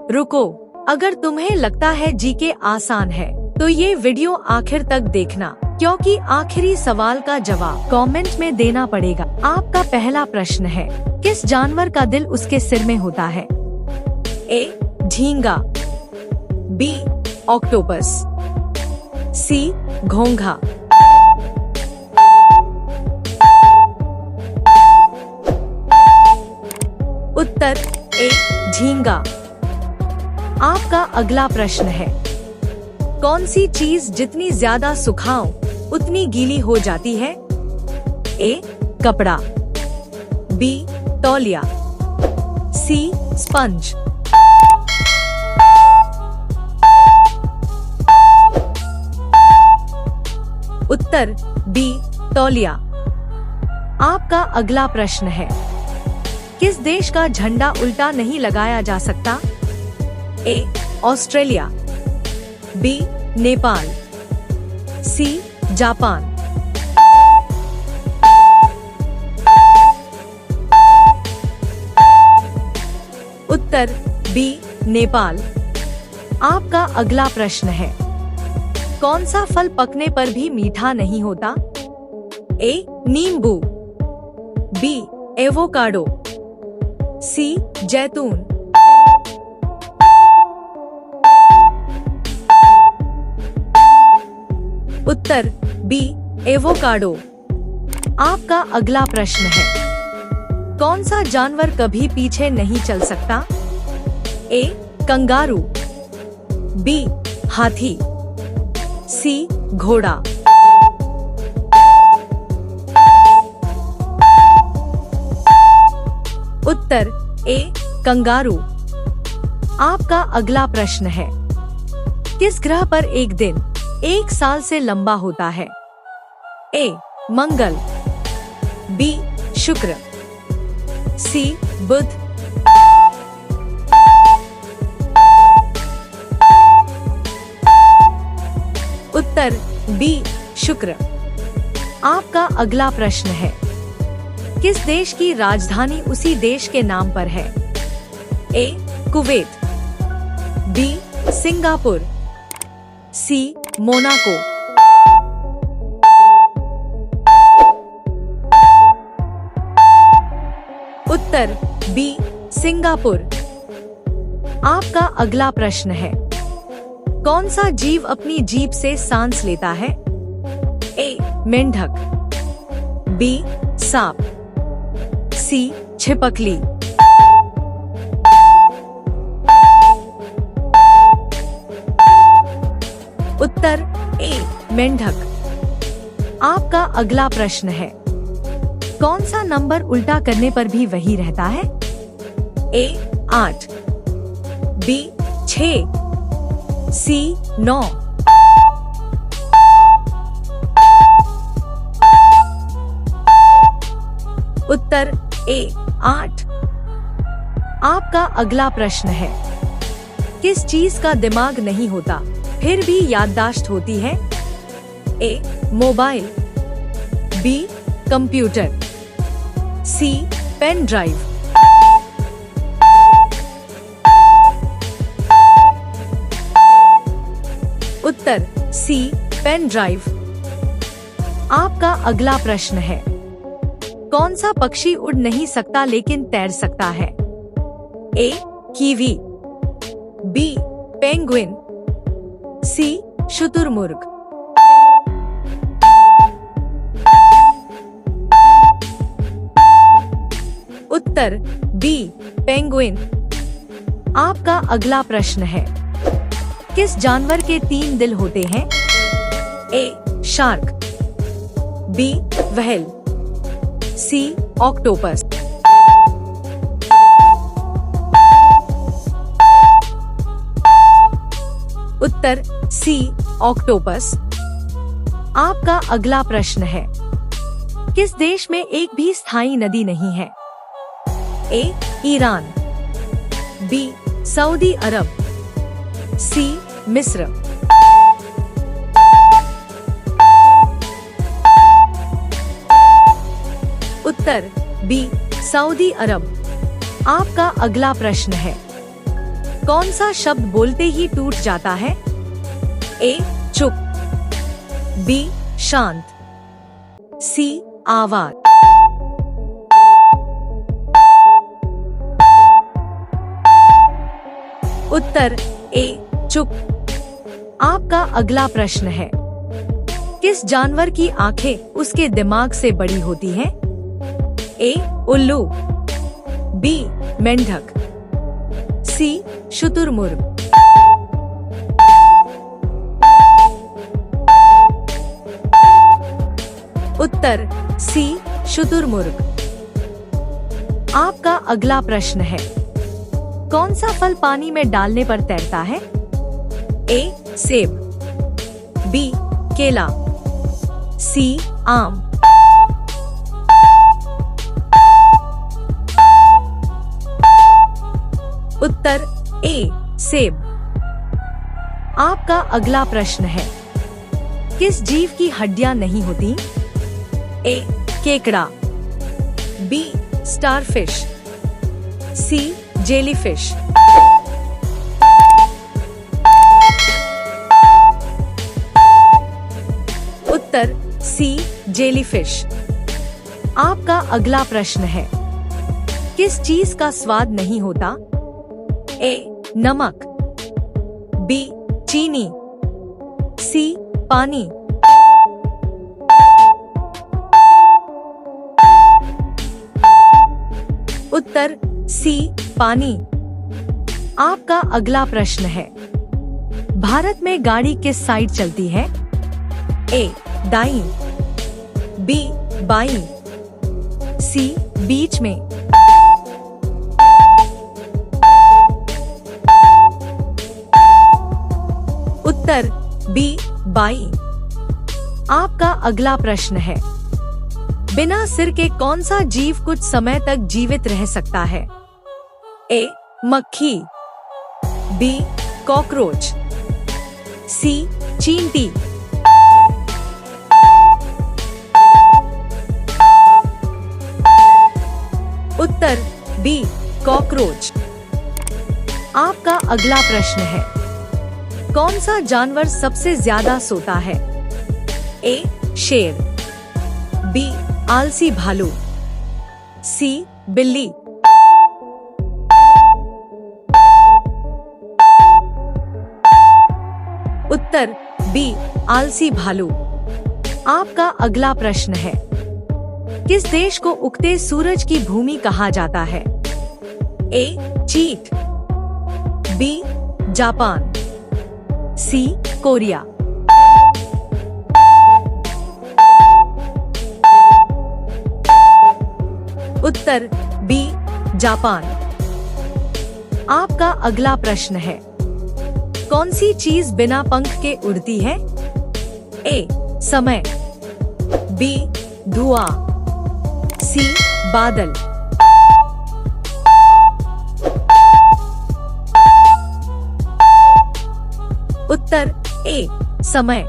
रुको, अगर तुम्हें लगता है जीके आसान है तो ये वीडियो आखिर तक देखना, क्योंकि आखिरी सवाल का जवाब कमेंट में देना पड़ेगा। आपका पहला प्रश्न है, किस जानवर का दिल उसके सिर में होता है? ए. झींगा, बी. ऑक्टोपस, सी. घोंघा। उत्तर ए. झींगा। आपका अगला प्रश्न है, कौन सी चीज जितनी ज्यादा सुखाओ उतनी गीली हो जाती है? ए. कपड़ा, बी. तौलिया, सी. स्पंज। उत्तर बी. तौलिया। आपका अगला प्रश्न है, किस देश का झंडा उल्टा नहीं लगाया जा सकता? A. Australia, B. Nepal, C. Japan. उत्तर बी. नेपाल। आपका अगला प्रश्न है, कौन सा फल पकने पर भी मीठा नहीं होता? ए. नींबू, बी. एवोकाडो, सी. जैतून। उत्तर बी. एवोकाडो। आपका अगला प्रश्न है, कौन सा जानवर कभी पीछे नहीं चल सकता? ए. Kangaroo, B. हाथी, सी. घोड़ा। उत्तर ए. कंगारू। आपका अगला प्रश्न है, किस ग्रह पर एक दिन 1 साल से लंबा होता है? ए. मंगल, बी. शुक्र, सी. बुध। उत्तर बी. शुक्र। आपका अगला प्रश्न है, किस देश की राजधानी उसी देश के नाम पर है? A. Kuwait, B. Singapore, C. Monaco. उत्तर बी. सिंगापुर। आपका अगला प्रश्न है, कौन सा जीव अपनी जीभ से सांस लेता है? ए. मेंढक, बी. सांप, सी. छिपकली। उत्तर ए. मेंढक। आपका अगला प्रश्न है, कौन सा नंबर उल्टा करने पर भी वही रहता है? ए. 8, बी. 6, सी. 9। उत्तर ए. 8। आपका अगला प्रश्न है, किस चीज का दिमाग नहीं होता फिर भी याददाश्त होती है? A. Mobile, B. Computer, C. Pen drive. उत्तर सी. Pen drive. आपका अगला प्रश्न है, कौन सा पक्षी उड़ नहीं सकता लेकिन तैर सकता है? A. Kiwi, B. Penguin, C. शुतुरमुर्ग। उत्तर बी. पेंगुइन। आपका अगला प्रश्न है, किस जानवर के 3 दिल होते हैं? A. Shark, B. Whale, C. Octopus. उत्तर सी. ऑक्टोपस। आपका अगला प्रश्न है, किस देश में एक भी स्थायी नदी नहीं है? A. Iran, B. Saudi Arabia, C. मिस्र। उत्तर बी. Saudi Arabia. आपका अगला प्रश्न है, कौन सा शब्द बोलते ही टूट जाता है? ए. चुप, बी. शांत, सी. आवाज। उत्तर ए. चुप। आपका अगला प्रश्न है, किस जानवर की आंखें उसके दिमाग से बड़ी होती हैं? ए. उल्लू, बी. मेंढक, सी. शुतुरमुर्ग। उत्तर सी. शुतुरमुर्ग। आपका अगला प्रश्न है, कौन सा फल पानी में डालने पर तैरता है? ए. सेब, बी. केला, सी. आम। उत्तर ए. सेब। आपका अगला प्रश्न है, किस जीव की हड्डियां नहीं होती? ए. केकड़ा, बी. स्टारफिश, सी. जेलीफिश। उत्तर सी. जेलीफिश। आपका अगला प्रश्न है, किस चीज का स्वाद नहीं होता? ए. नमक, बी. चीनी, सी. पानी। उत्तर सी. पानी। आपका अगला प्रश्न है, भारत में गाड़ी किस साइड चलती है? ए. दाईं, बी. बाईं, सी. बीच में। उत्तर बी. बाईं। आपका अगला प्रश्न है, बिना सिर के कौन सा जीव कुछ समय तक जीवित रह सकता है? ए. मक्खी, बी. कॉकरोच, सी. चींटी। उत्तर बी. कॉकरोच। आपका अगला प्रश्न है, कौन सा जानवर सबसे ज्यादा सोता है? ए. शेर, बी. आलसी भालू, सी. बिल्ली। उत्तर बी. आलसी भालू। आपका अगला प्रश्न है, किस देश को उगते सूरज की भूमि कहा जाता है? ए. चीन, बी. जापान, सी. कोरिया। उत्तर बी. जापान। आपका अगला प्रश्न है, कौन सी चीज बिना पंख के उड़ती है? ए. समय, बी. धुआं, सी. बादल। उत्तर ए. समय।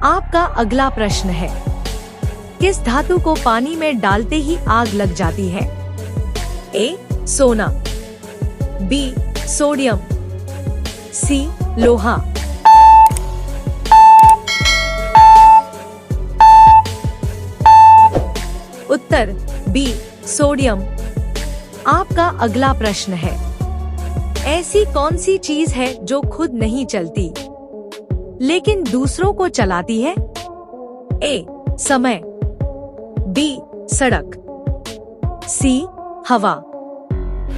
आपका अगला प्रश्न है, किस धातु को पानी में डालते ही आग लग जाती है? ए. सोना, बी. सोडियम, सी. लोहा। उत्तर बी. सोडियम। आपका अगला प्रश्न है, ऐसी कौन सी चीज है जो खुद नहीं चलती लेकिन दूसरों को चलाती है? ए. समय, बी. सड़क, सी. हवा।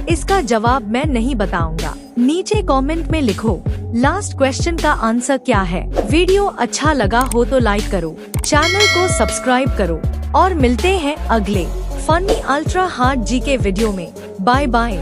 इसका जवाब मैं नहीं बताऊंगा, नीचे कमेंट में लिखो। लास्ट क्वेश्चन का आंसर क्या है? वीडियो अच्छा लगा हो तो लाइक करो, चैनल को सब्सक्राइब करो और मिलते हैं अगले funny ultra hard GK video में। Bye bye.